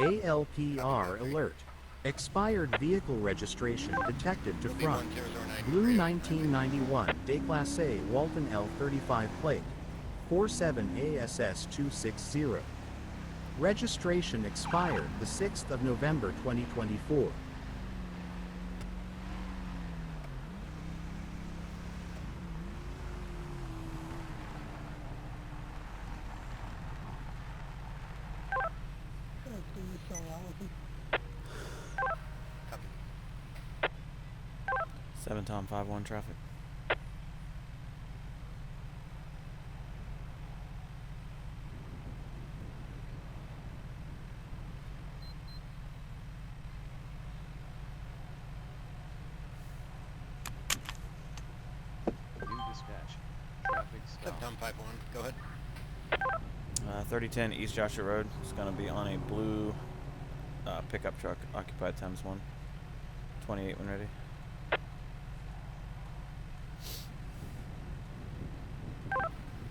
ALPR alert. Expired vehicle registration detected to front. Blue 1991 De Classe Walton L35 plate. 47ASS260. Registration expired the 6th of November 2024. Copy. 7 Tom 5-1 traffic. New dispatch. Traffic stop. Tom 5-1, go ahead. 3010 East Joshua Road. It's going to be on a blue pickup truck, occupied times 1. 28 when ready.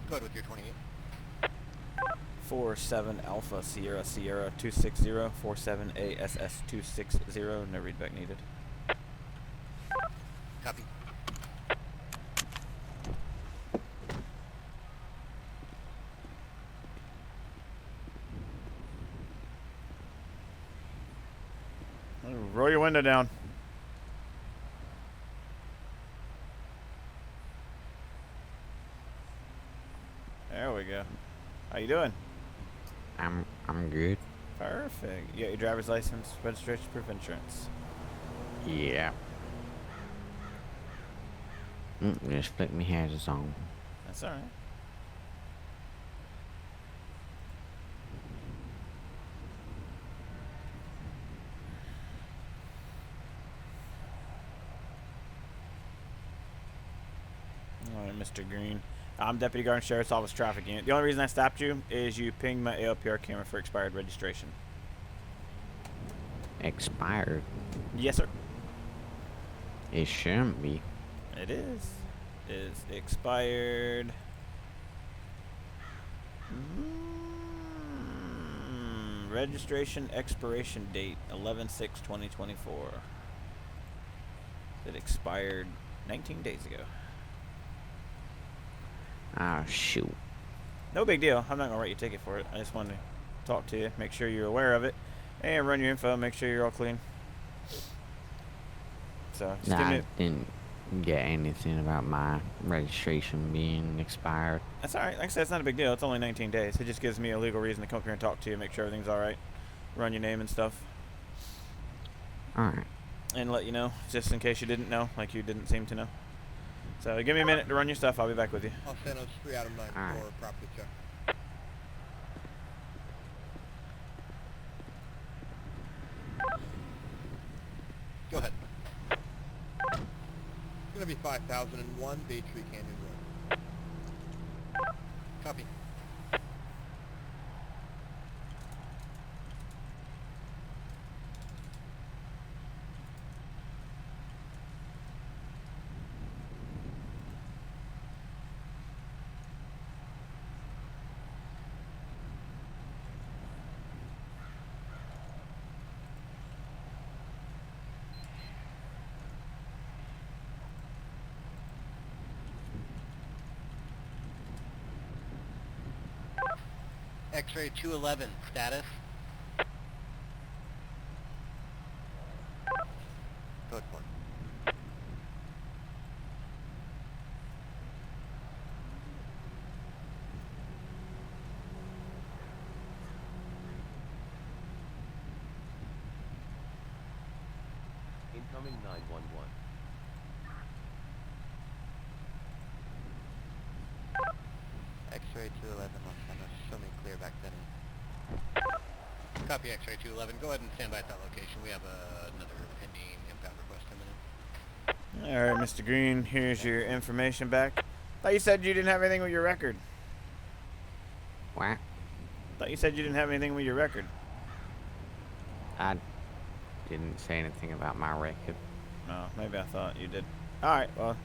Go ahead with your 28. 47 Alpha Sierra Sierra 260. 47 ASS 260. No readback needed. Copy. Roll your window down. There we go. How you doing? I'm good. Perfect. You got your driver's license, registration, proof of insurance. Yeah. Just flick me hazards on. That's alright. Alright, Mr. Green. I'm Deputy Garden Sheriff's Office Traffic Unit. The only reason I stopped you is you pinged my ALPR camera for expired registration. Expired? Yes, sir. It shouldn't be. It is. Is expired. Registration expiration date 11/6/2024. It expired 19 days ago. Oh, shoot. No big deal. I'm not gonna write you a ticket for it. I just wanted to talk to you, make sure you're aware of it, and run your info, make sure you're all clean. So just Nah, I didn't get anything about my registration being expired. That's alright. Like I said, it's not a big deal. It's only 19 days. It just gives me a legal reason to come up here and talk to you, make sure everything's alright, run your name and stuff. Alright. And let you know, just in case you didn't know, like you didn't seem to know. So give me a minute to run your stuff. I'll be back with you. I'll send us 3 out of 9 Alright. for property check. Go ahead. It's going to be 5001 Bay Tree Canyon Road. Copy. X-ray 211, status. Code 1. Incoming 911. X-ray 211, last time I showed me clear back then. Copy X-ray 211, go ahead and stand by at that location. We have another pending impound request coming in. Alright, Mr. Green, here's your information back. Thought you said you didn't have anything with your record. What? Thought you said you didn't have anything with your record. I didn't say anything about my record. No, maybe I thought you did. Alright, well,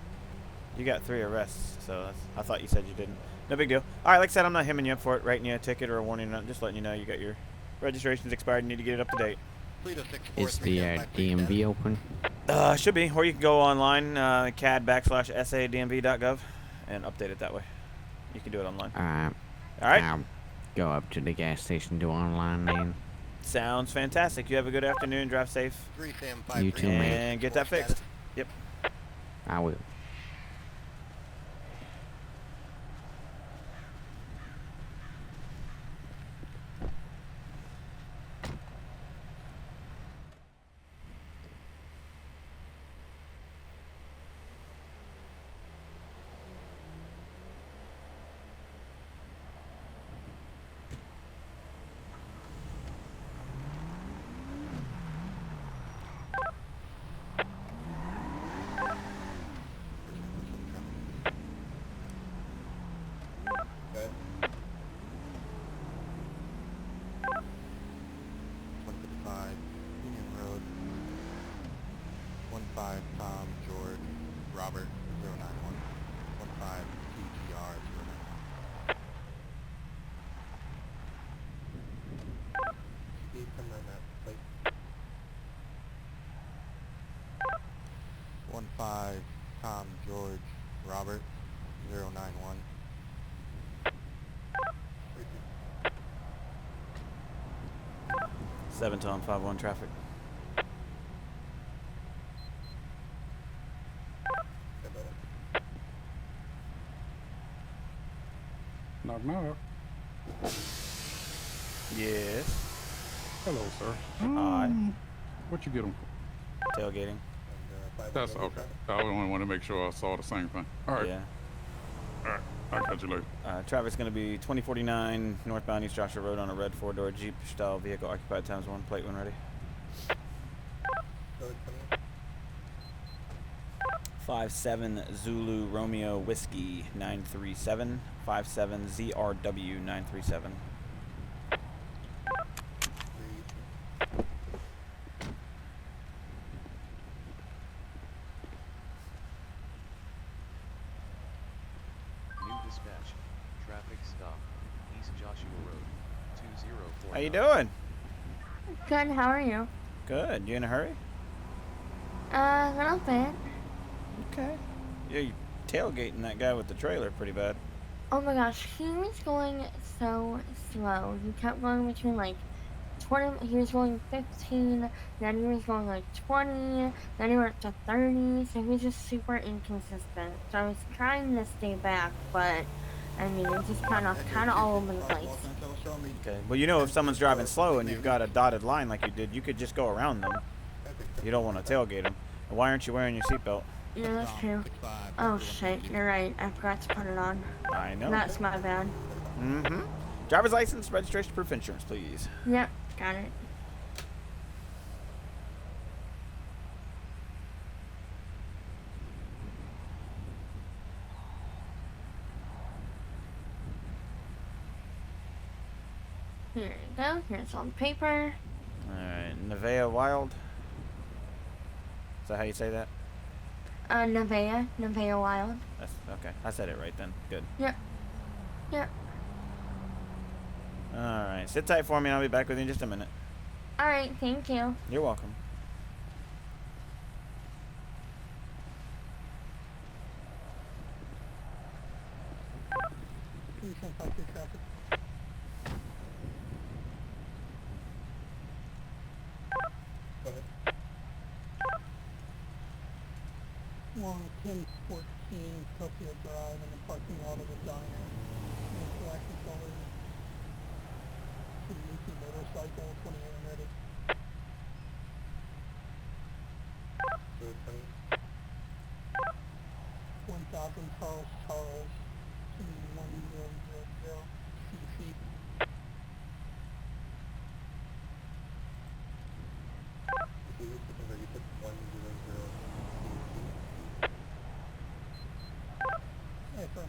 You got 3 arrests, so I thought you said you didn't. No big deal. All right, like I said, I'm not hemming you up for it, writing you a ticket or a warning. I'm just letting you know you got your registration's expired. You need to get it up to date. Is the DMV open? Should be, or you can go online, cad/sadmv.gov, and update it that way. You can do it online. Alright. All right. I'll go up to the gas station, do online then. Sounds fantastic. You have a good afternoon. Drive safe. You too, mate. And get that fixed. Yep. I will. Tom, George, Robert, 091. 15 TGR, 091. Steve, come on that plate. 15 Tom, George, Robert, 091. 7 Tom 51 traffic. Knock knock. Yes. Hello, sir. Hi. What you get them for? Tailgating. That's okay. I only want to make sure I saw the same thing. All right. Yeah. All right. I'll catch you later. Traffic's going to be 2049 northbound East Joshua Road on a red 4-door Jeep style vehicle occupied ×1. Plate when ready. 57 Zulu Romeo Whiskey 937. 57 ZRW 937. New dispatch. Traffic stop. East Joshua Road. 2049. How you doing? Good, how are you? Good. You in a hurry? A little bit. Okay. Yeah, you tailgating that guy with the trailer pretty bad. Oh my gosh, he was going so slow. He kept going between like 20, he was going 15, then he was going like 20, then he went to 30, so he was just super inconsistent. So I was trying to stay back, but I mean, it's just kind of all over the place. Okay. Well, you know, if someone's driving slow and you've got a dotted line like you did, you could just go around them. You don't want to tailgate them. And why aren't you wearing your seatbelt? Yeah, that's true. Oh shit, you're right. I forgot to put it on. I know. That's my bad. Mm-hmm. Driver's license, registration, proof, insurance, please. Yep, got it. Here you go. Here's on paper. Alright, Nevea Wild. Is that how you say that? Nevea Wild. That's okay. I said it right then. Good. Yep. Yep. Alright, sit tight for me and I'll be back with you in just a minute. Alright, thank you. You're welcome. Along 1014 Tokyo Drive in the parking lot of the diner. Interactive color. Suzuki motorcycle, 28 ready. 1000 Charles, 1000 CC. Hey, sir.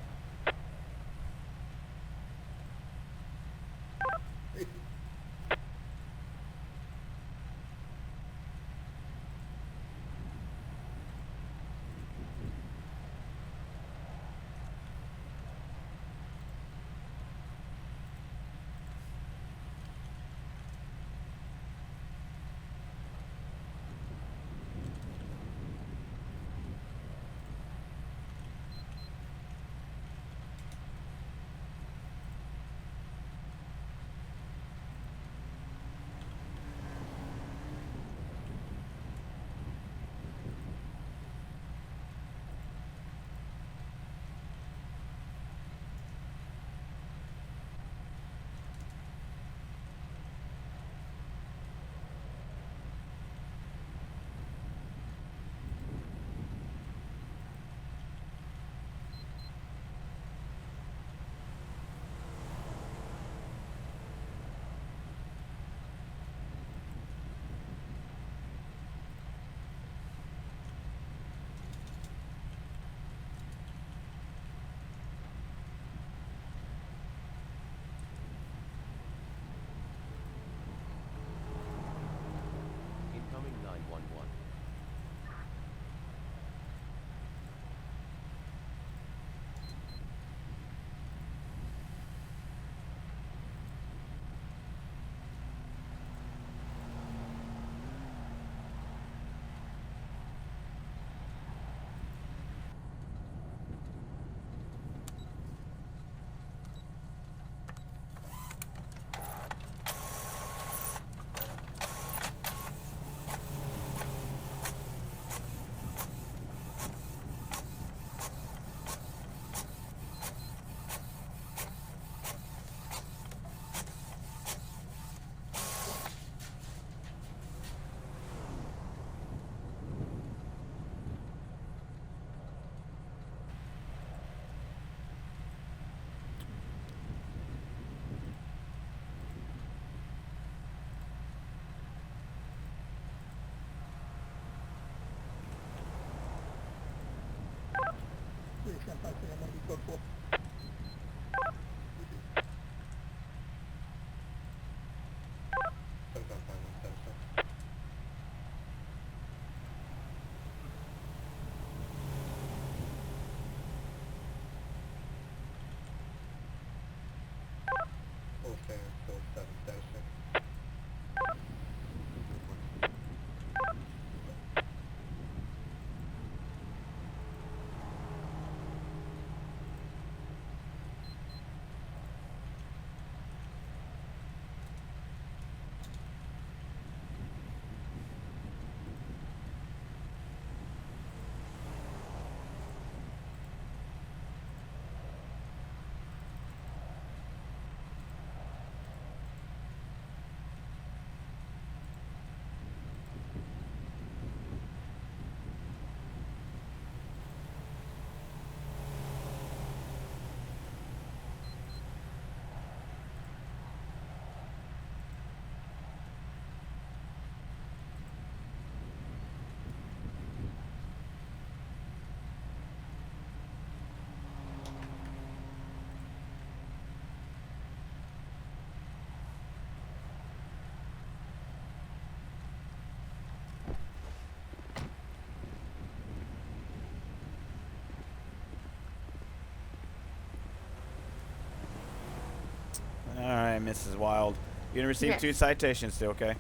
All right, Mrs. Wild. You're gonna receive Yes. 2 citations still, okay?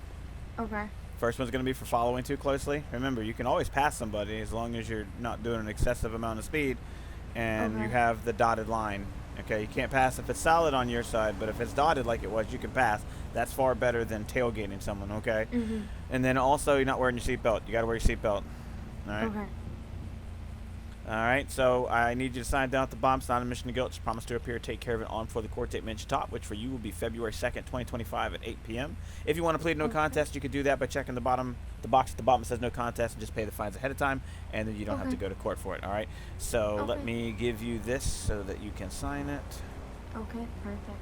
Okay. First one's gonna be for following too closely. Remember, you can always pass somebody as long as you're not doing an excessive amount of speed, and you Okay. have the dotted line. Okay, you can't pass if it's solid on your side, but if it's dotted like it was, you can pass. That's far better than tailgating someone. Okay. Mhm. And then also, you're not wearing your seatbelt. You gotta wear your seatbelt. All right. Okay. All right, so I need you to sign down at the bottom. It's not a mission of guilt. Just promise to appear, take care of it on for the court date mentioned top, which for you will be February 2nd, 2025 at 8 p.m. If you want to plead no contest, you could do that by checking the box at the bottom that says no contest, and just pay the fines ahead of time, and then you don't have to Okay. go to court for it. All right. So let Okay. me give you this so that you can sign it. Okay. Perfect.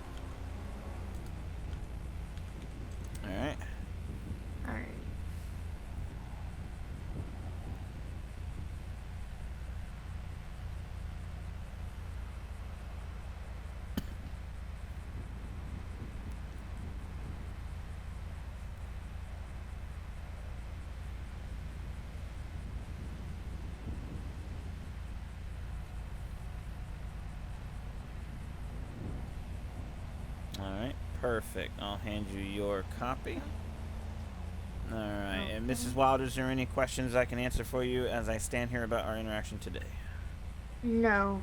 All right. All right. All right. Perfect. I'll hand you your copy. All right. And Mrs. Wilder, is there any questions I can answer for you as I stand here about our interaction today? No.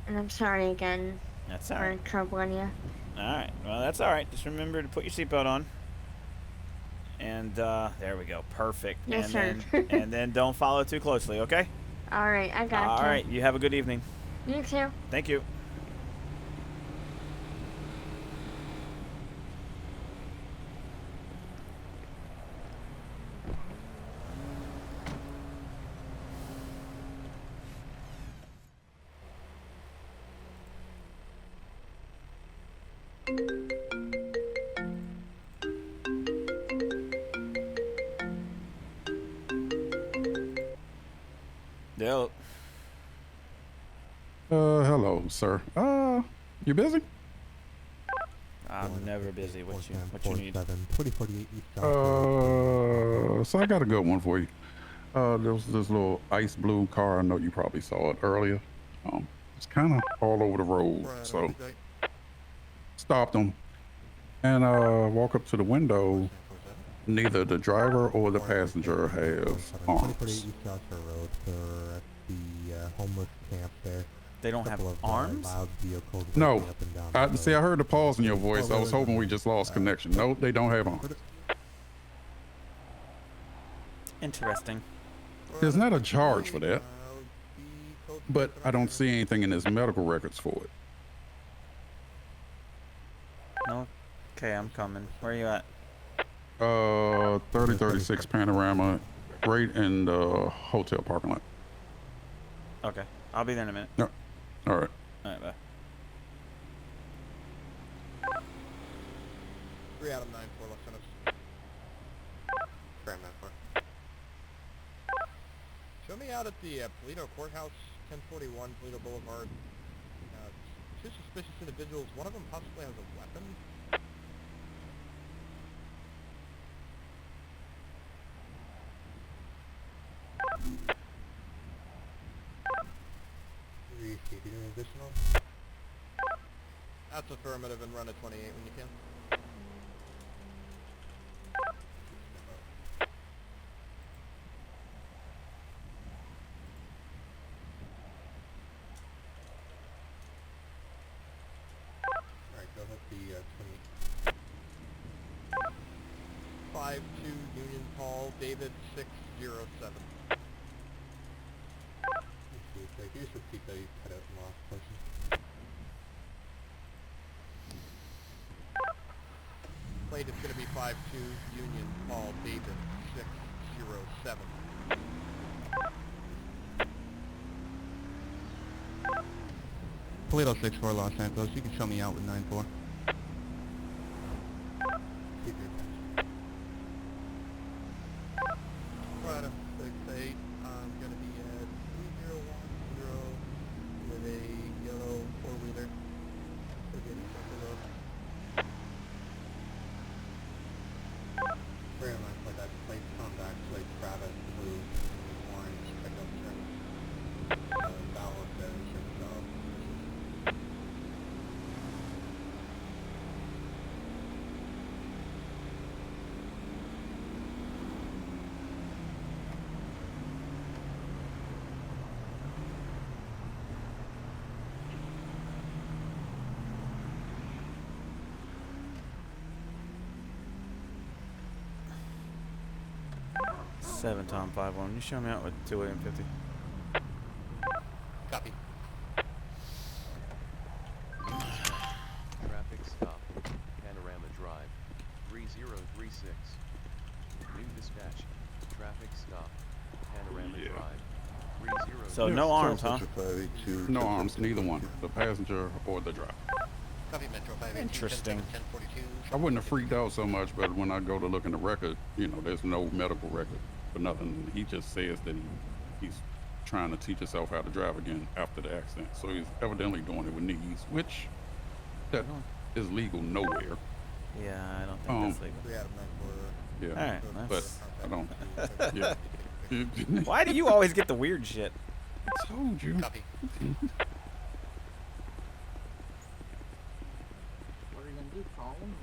And I'm sorry again That's all for right. troubling you. All right. Well, that's all right. Just remember to put your seatbelt on. And there we go. Perfect. Yes, and sir. Then, and then don't follow too closely, okay? All right. I got All you. right. You have a good evening. You too. Thank you. Yep. Hello, sir. You busy? I'm never busy. What you need? 2048 East Johnson. So I got a good one for you. There was this little ice blue car. I know you probably saw it earlier. It's kind of all over the road. So stopped him and walk up to the window. Neither the driver or the passenger has 2048 arms. East Johnson Road. They're at the homeless camp there. They don't have Couple of, arms? loud vehicles No. racing up and down the See, I road. heard the pause in your voice. I was hoping we just lost connection. No, they don't have arms. Interesting. There's not a charge for that, but I don't see anything in his medical records for it. No. Okay, I'm coming. Where are you at? 3036 Panorama, right in the hotel parking lot. Okay. I'll be there in a minute. No. All right. All right, bye. 3 out of 9 for Los Angeles. Frame 9-4. Show me out at the Polito Courthouse, 1041 Polito Boulevard. Two suspicious individuals. One of them possibly has a weapon. That's affirmative, and run a 28 when you can. Alright, go ahead the 28. 5-2 Union Hall, David 607. Can you just repeat that? You cut out the last person. Plate is going to be 5-2 Union Hall, David 607. Polito 6-4 Los Santos. You can show me out with 9-4. Keep your attention. Right, 6-8. I'm going to be at 3010 with a yellow 4-wheeler. Forgetting something else. Very much like that plate come back to like Travis blue, orange pickup truck. That was there, 7 Tom 5-1. You show me out with 2 AM50. Copy. Traffic stop, Panorama Drive, 3036. New dispatch, traffic stop, Panorama Yeah. Drive, 3036. So no arms, huh? No arms, neither one, the passenger or the driver. Copy Metro 518. Interesting. 1042. I wouldn't have freaked out so much, but when I go to look in the record, you know, there's no medical record for nothing. He just says that he's trying to teach himself how to drive again after the accident. So he's evidently doing it with knees, which that is legal nowhere. Yeah, I don't think that's legal. 3 out of 9 for. Yeah, Alright, but I don't. Yeah. Why do you always get the weird shit? I told you. Copy. What are you gonna do? Call him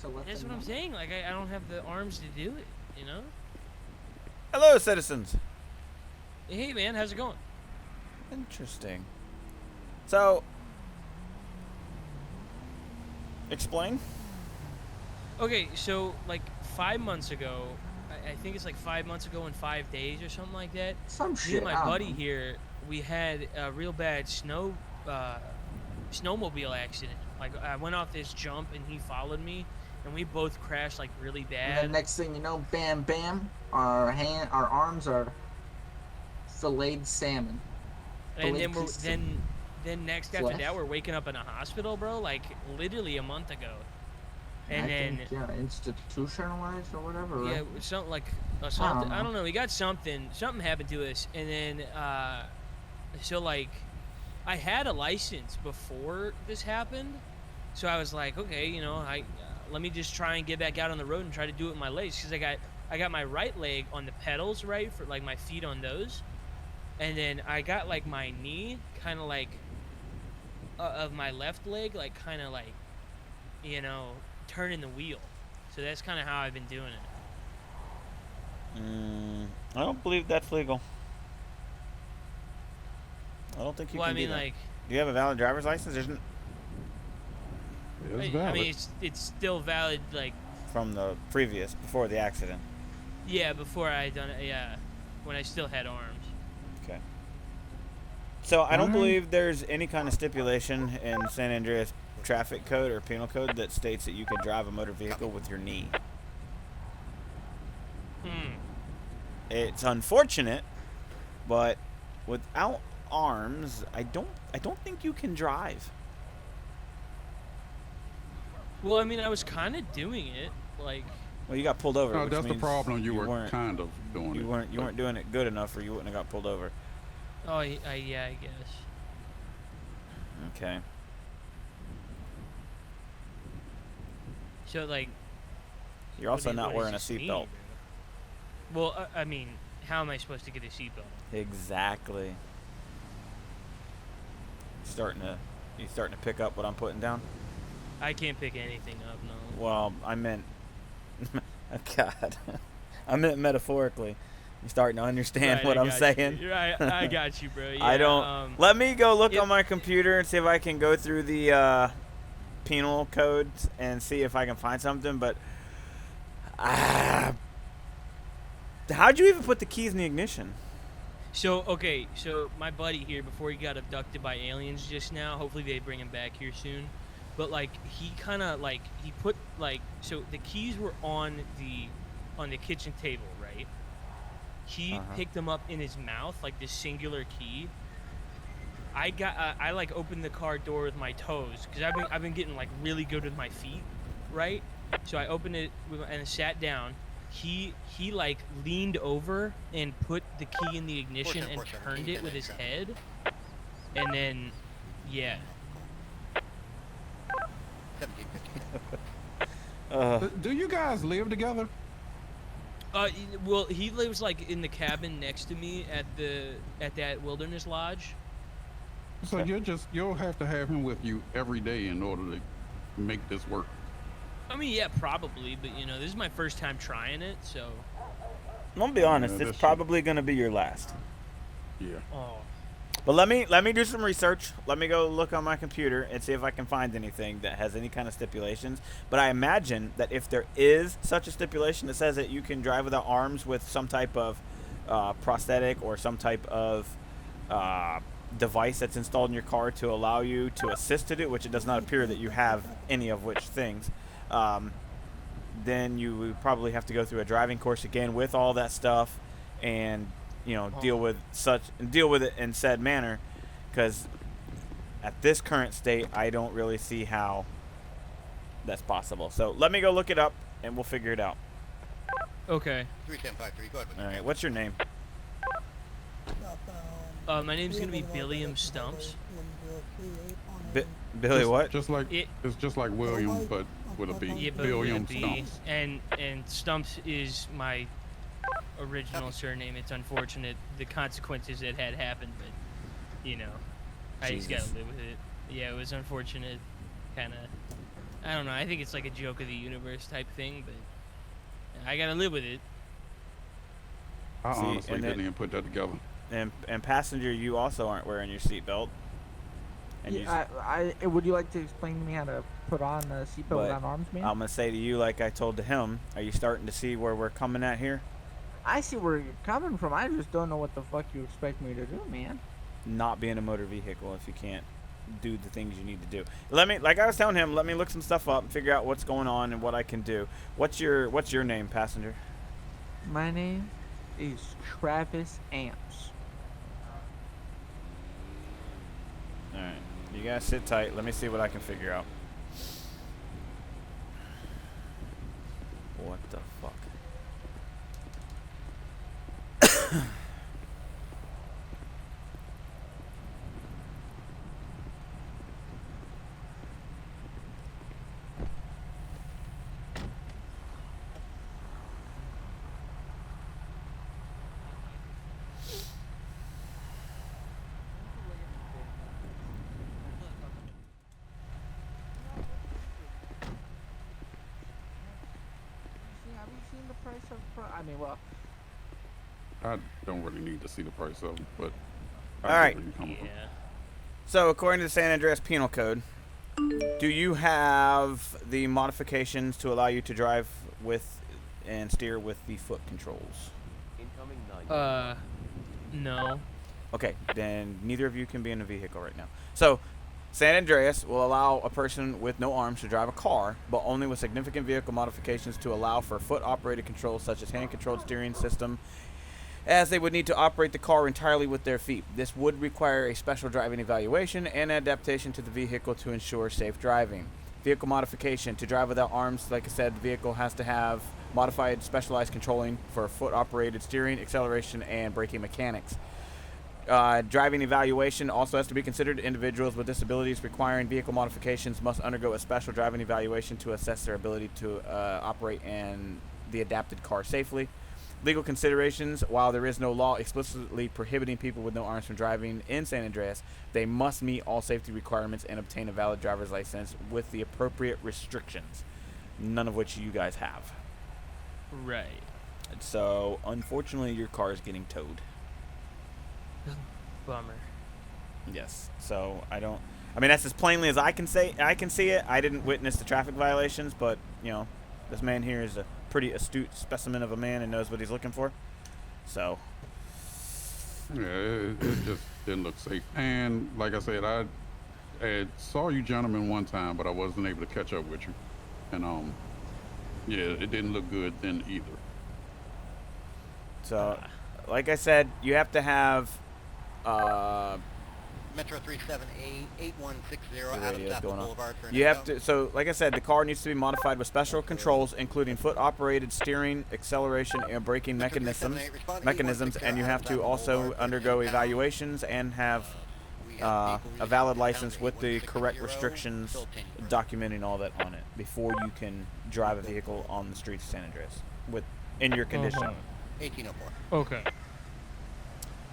to let That's them what I'm know? saying. Like, I don't have the arms to do it, you know? Hello, citizens. Hey, man, how's it going? Interesting. So, explain. Okay, so, like, 5 months ago, I think it's like 5 months ago in 5 days or something like that. Some Me shit. and I my don't buddy know. here, we had a real bad snowmobile accident. Like, I went off this jump and he followed me, and we both crashed like really And bad. then next thing you know, bam, bam, our arms are filleted salmon. And then Filleted pieces of then next after flesh. that, we're waking up in a hospital, bro. Like literally a month ago. And I then think, yeah, institutionalized or whatever. yeah, Right? something like something. I know. don't know. We got something. Something happened to us, and then so like, I had a license before this happened, so I was like, okay, you know, let me just try and get back out on the road and try to do it with my legs, because I got my right leg on the pedals, right, for like my feet on those, and then I got like my knee kind of like of my left leg, like kind of like, you know, turning the wheel. So that's kind of how I've been doing it. I don't believe that's legal. I don't think you Well, can I mean, do that. like, Do you have a valid driver's license? There's It's I valid. mean, it's still valid, like, from the previous, before the accident. yeah, before I done it, yeah, when I still had arms. Okay. So I don't Alright. believe there's any kind of stipulation in San Andreas traffic code or penal code that states that you can drive a motor vehicle with your knee. It's unfortunate, but without arms, I don't think you can drive. Well, I mean, I was kind of doing it, like, Well, you got pulled over. No, which that's the means problem. You were weren't, kind of doing it. you weren't doing it good enough, or you wouldn't have got pulled over. oh, yeah, I guess. Okay. So, like, You're also what not does wearing a this mean, seatbelt. bro? Well, I mean, how am I supposed to get a seatbelt? Exactly. You starting to pick up what I'm putting down? I can't pick anything up, no. Well, I meant, oh God, I meant metaphorically. You starting to understand Right, what I I'm got saying? you. Right, I got you, bro. Yeah, I don't. Let me go look if- on my computer and see if I can go through the penal codes and see if I can find something. But how'd you even put the keys in the ignition? So, okay, so my buddy here, before he got abducted by aliens just now, hopefully they bring him back here soon. But, like, he kind of, like, he put, like, so the keys were on the kitchen table, right? He picked them up in his mouth, like this singular key. I like opened the car door with my toes, because I've been getting like really good with my feet, right? So I opened it and sat down. He like leaned over and put the key in the ignition and turned it with his head, and then yeah. 1750. Do you guys live together? Well, he lives like in the cabin next to me at that wilderness lodge. So you'll have to have him with you every day in order to make this work. I mean, yeah, probably, but you know, this is my first time trying it, so. I'm gonna be honest. Yeah, It's that's probably gonna be your last. Yeah. Oh. But let me do some research. Let me go look on my computer and see if I can find anything that has any kind of stipulations. But I imagine that if there is such a stipulation that says that you can drive without arms with some type of prosthetic or some type of device that's installed in your car to allow you to assist to do, which it does not appear that you have any of which things, then you would probably have to go through a driving course again with all that stuff and deal with it in said manner, because at this current state I don't really see how that's possible. So let me go look it up and we'll figure it out. Okay. 3753, go ahead. All right, what's your name? My name's gonna be Billiam Stumps. Billy what? It's just like William, but with a B. Yeah, but Billiam with a B. Stumps. And Stumps is my original surname. It's unfortunate the consequences that had happened, but I just gotta live with it. Yeah, it was unfortunate. Kind of, I don't know. I think it's like a joke of the universe type thing, but I gotta live with it. I honestly didn't even put that together. And passenger, you also aren't wearing your seatbelt. And would you like to explain to me how to put on a seatbelt without arms, man? I'm gonna say to you, like I told to him, are you starting to see where we're coming at here? I see where you're coming from. I just don't know what the fuck you expect me to do, man. Not be in a motor vehicle if you can't do the things you need to do. Like I was telling him, let me look some stuff up and figure out what's going on and what I can do. What's your name, passenger? My name is Travis Amps. All right, you guys sit tight. Let me see what I can figure out. What the fuck? Have you seen the price of? I mean, well. I don't really need to see the price of them, but All right. From. So according to the San Andreas Penal Code, do you have the modifications to allow you to drive with and steer with the foot controls? Incoming 9. No. Okay, then neither of you can be in a vehicle right now. So San Andreas will allow a person with no arms to drive a car, but only with significant vehicle modifications to allow for foot-operated controls such as hand-controlled steering system, as they would need to operate the car entirely with their feet. This would require a special driving evaluation and adaptation to the vehicle to ensure safe driving. Vehicle modification. To drive without arms, like I said, the vehicle has to have modified specialized controlling for foot-operated steering, acceleration, and braking mechanics. Driving evaluation also has to be considered. Individuals with disabilities requiring vehicle modifications must undergo a special driving evaluation to assess their ability to operate in the adapted car safely. Legal considerations. While there is no law explicitly prohibiting people with no arms from driving in San Andreas, they must meet all safety requirements and obtain a valid driver's license with the appropriate restrictions, none of which you guys have. Right. So, unfortunately, your car is getting towed. Bummer. Yes. So, I mean, that's as plainly as I can see it. I didn't witness the traffic violations, but, this man here is a pretty astute specimen of a man and knows what he's looking for. So. Yeah, it just didn't look safe. And like I said, I saw you gentlemen one time, but I wasn't able to catch up with you. And yeah, it didn't look good then either. So, like I said, you have to have Metro 378-8160 out of Stafford Boulevard. You have to. So, like I said, the car needs to be modified with special controls, including foot-operated steering, acceleration, and braking mechanisms, and you have to also undergo evaluations and have a valid license with the correct restrictions, documenting all that on it before you can drive a vehicle on the streets of San Andreas in your condition. 1804. Okay.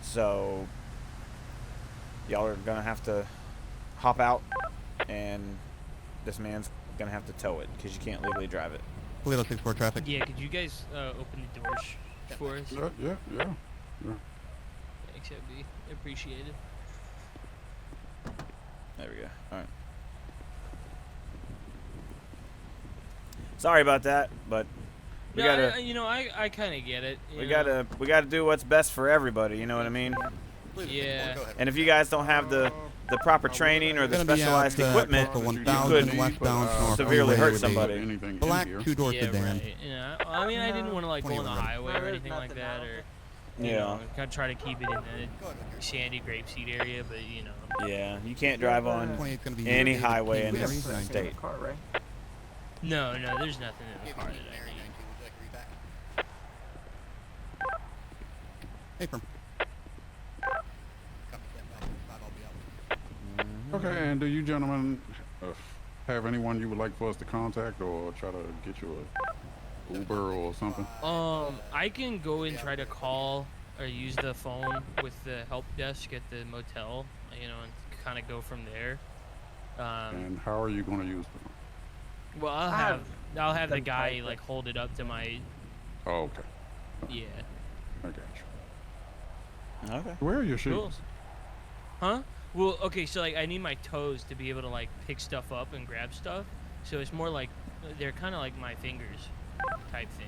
So, y'all are gonna have to hop out, and this man's gonna have to tow it because you can't legally drive it. Toledo 64 traffic. Yeah, could you guys open the doors for us? Yeah. Thanks, that'd be appreciated. There we go. All right. Sorry about that, but we gotta. I kind of get it. We gotta do what's best for everybody. You know what I mean? Yeah. And if you guys don't have the proper training or the specialized equipment, you could severely hurt somebody. Black two-door Yeah, sedan. right. Yeah. I mean, I didn't want to like go on the highway or anything like that, or you know, kind of try to keep it in the sandy grapeseed area, but you know. Yeah, you can't drive on any highway in this state. Car, right? No, there's nothing in the car that I need. Hey, from. Okay, and do you gentlemen have anyone you would like for us to contact or try to get you a Uber or something? I can go and try to call or use the phone with the help desk at the motel, you know, and kind of go from there. And how are you going to use them? Well, I'll have the guy like hold it up to my. Oh, okay. Yeah. I got you. Okay. Where are your shoes? Cool. Huh? Well, okay, so like I need my toes to be able to like pick stuff up and grab stuff. So it's more like they're kind of like my fingers type thing.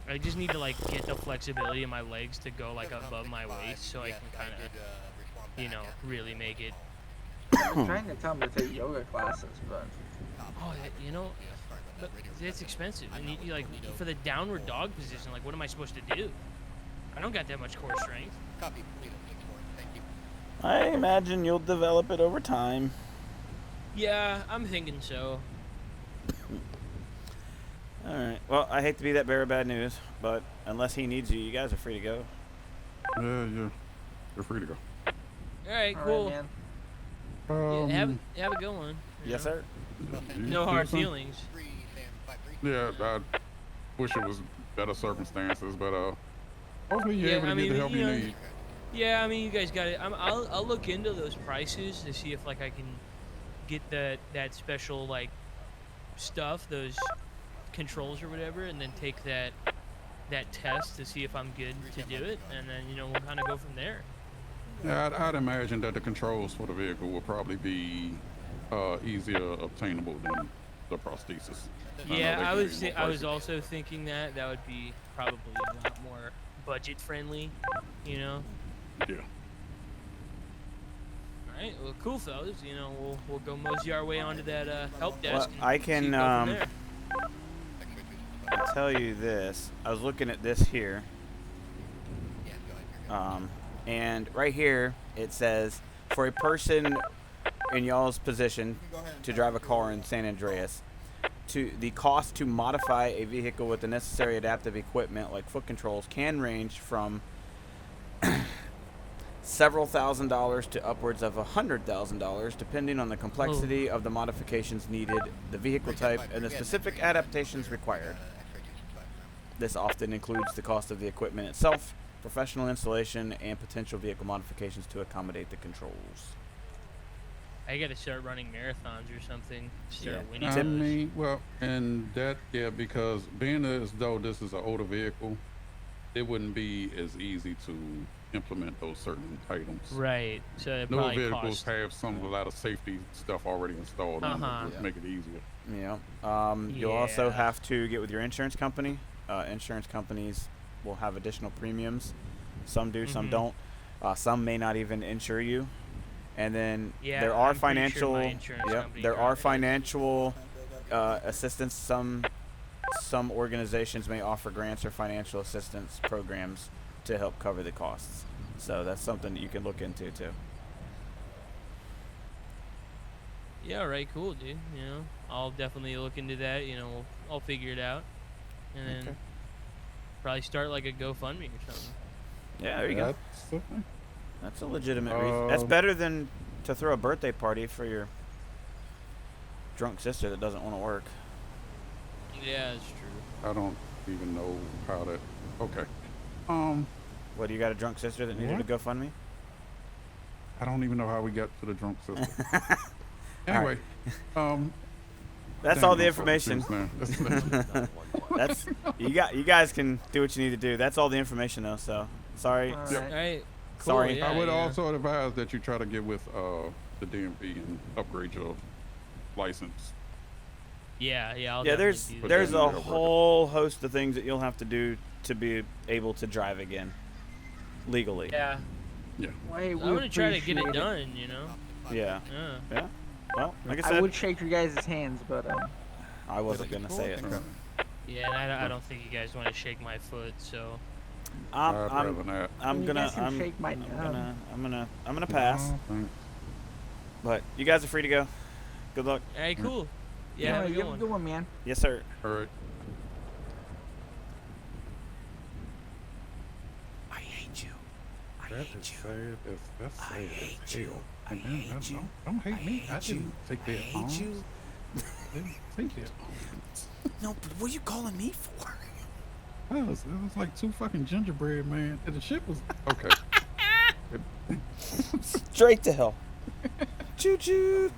I just need to like get the flexibility in my legs to go like above my waist so I can kind of, you know, really make it. I'm trying to tell him to take yoga classes, but Oh, you know, but it's expensive. And you like for the downward dog position, like what am I supposed to do? I don't got that much core strength. I imagine you'll develop it over time. Yeah, I'm thinking so. All right. Well, I hate to be that bearer of bad news, but unless he needs you, you guys are free to go. Yeah, you're free to go. All right, all cool. right, Um, Yeah, have a good one. you Yes, know? sir. you No do hard something? feelings. Yeah, I wish it was better circumstances, but hopefully you're able to get the help you need. Yeah, I mean, you guys got it. I'll look into those prices to see if like I can get that special like stuff, those controls or whatever, and then take that test to see if I'm good to do it, and then you know we'll kind of go from there. Yeah, I'd imagine that the controls for the vehicle will probably be easier obtainable than the prosthesis. Yeah, I was was also thinking that would be probably a lot more budget friendly, you know. Yeah. All right, well, cool, fellas. You know, we'll go mosey our way onto that help desk. Well, I and can go from there. I'll tell you this. I was looking at this here. And right here it says for a person in y'all's position to drive a car in San Andreas, to the cost to modify a vehicle with the necessary adaptive equipment like foot controls can range from several $1,000s to upwards of $100,000 depending on the complexity of the modifications needed, the vehicle type, and the specific adaptations required. This often includes the cost of the equipment itself, professional installation, and potential vehicle modifications to accommodate the controls. I gotta start running marathons or something. Start Yeah. winning I those. mean, well, and that, yeah, because being as though this is an older vehicle, it wouldn't be as easy to implement those certain items. Right. So it Newer probably vehicles cost. have a lot of safety stuff already installed on Uh-huh. it, which make it easier. Yeah. You'll also Yeah. have to get with your insurance company. Insurance companies will have additional premiums. Some do, some Mhm. don't. Some may not even insure you. And then Yeah, there are I'm pretty sure financial. my insurance company there are covers it. financial assistance. Some organizations may offer grants or financial assistance programs to help cover the costs. So that's something that you can look into too. Yeah. All right. Cool, dude. You know, I'll definitely look into that. You know, I'll figure it out, and then Okay. probably start like a GoFundMe or something. Yeah, there you go. That's the thing. That's a legitimate reason. That's better than to throw a birthday party for your drunk sister that doesn't want to work. Yeah, that's true. I don't even know how that. Okay. What, you got a drunk sister that needed What? to GoFundMe? I don't even know how we got to the drunk system. Anyway, That's dang, all the I'm information. so confused now. That's you guys can do what you need to do. That's all the information though. So sorry. All Yep. right. All right. Sorry. yeah, I would yeah. also advise that you try to get with the DMV and upgrade your license. Yeah, I'll Yeah, definitely do there's that. a whole host of things that you'll have to do to be able to drive again legally. Yeah. Yeah. Well, hey, I'm we gonna try to get it appreciate done, you know? Yeah. Yeah. Yeah. Well, like I I said, would shake your guys' hands, but I wasn't gonna say it. Yeah, and I don't think you guys want to shake my foot, so. I'm rather not. I'm gonna pass. No, thanks. But you guys are free to go. Good luck. Hey, cool. Yeah, have a you good have a one. good one, man. Yes, sir. All right. I hate you. That is sad. That's sad. I hate you. I Man, hate you. Don't hate me. I hate you. didn't take I that hate arms. you. I didn't take that arms. No, but what are you calling me for? It was like two fucking gingerbread, man. And the shit was okay. Straight to hell. Choo choo.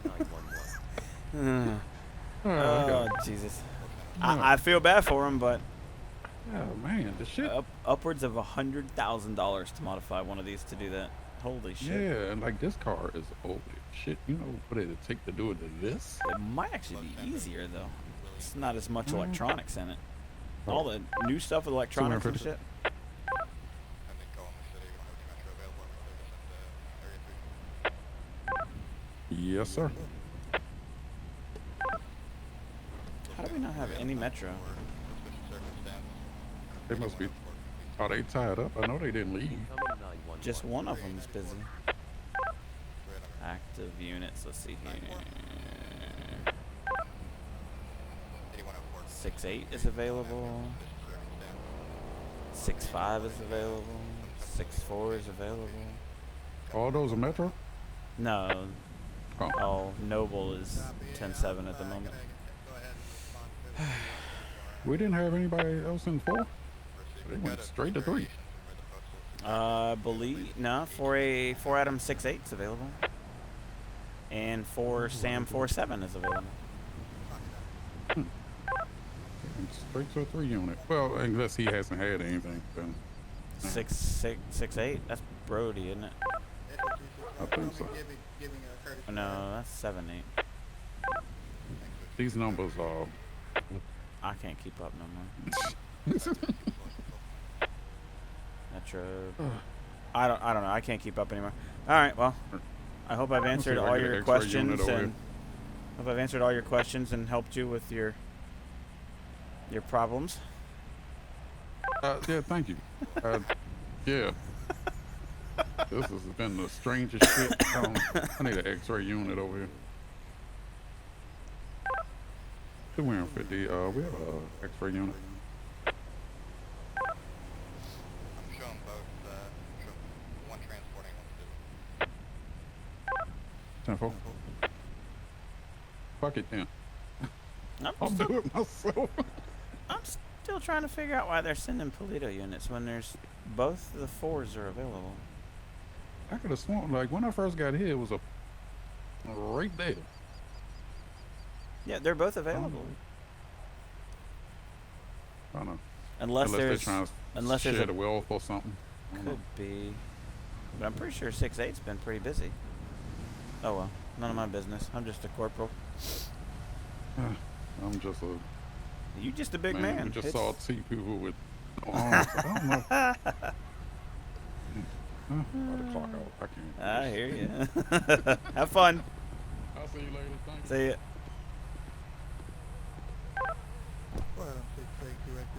Oh, Jesus. I feel bad for him, but Oh man, the shit. upwards of $100,000 to modify one of these to do that. Holy shit. Yeah, and like this car is old as shit. You know what it'd take to do it to this? It might actually be easier though. It's not as much electronics in it. All the new stuff with electronics and shit. Yes, sir. How do we not have any Metro? They must be. Are they tied up? I know they didn't leave. Just one of them is busy. Active units, let's see here. 6.8 is available. 6.5 is available. 6.4 is available. All those are Metro? No. Oh. Oh, Noble is 10.7 at the moment. We didn't have anybody else in 4? They went straight to 3. Believe no, for a 4 Atom 6.8 is available. And for Sam 4.7 is available. Straight to a 3 unit. Well, unless he hasn't had anything, then 6.8? That's Brody, isn't it? I think so. No, that's 7.8. These numbers are. I can't keep up no more. Metro. I don't know. I can't keep up anymore. All right. Well, I hope I've answered all your questions and hope I've answered all your questions and helped you with your problems. Yeah, thank you. Yeah. This has been the strangest shit. I need an X-ray unit over here. 250. We have a X-ray unit. I'm showing both, one transporting, one 10-4. Fuck it then. I'm I'll do it myself. I'm still trying to figure out why they're sending Polito units when there's both the 4s are available. I could have sworn, like, when I first got here, it was a right there. Yeah, they're both available. I don't know. Unless they're there's trying to unless there's share a the wealth or something. I don't could know. be, but I'm pretty sure 6.8's been pretty busy. Oh well, none of my business. I'm just a corporal. I'm just a You just a big man. who just It's- saw two people with no arms. I don't know. About to clock out. I can't. I hear you. Have fun. I'll see you later. Thank you. See ya. Well, I don't think they directly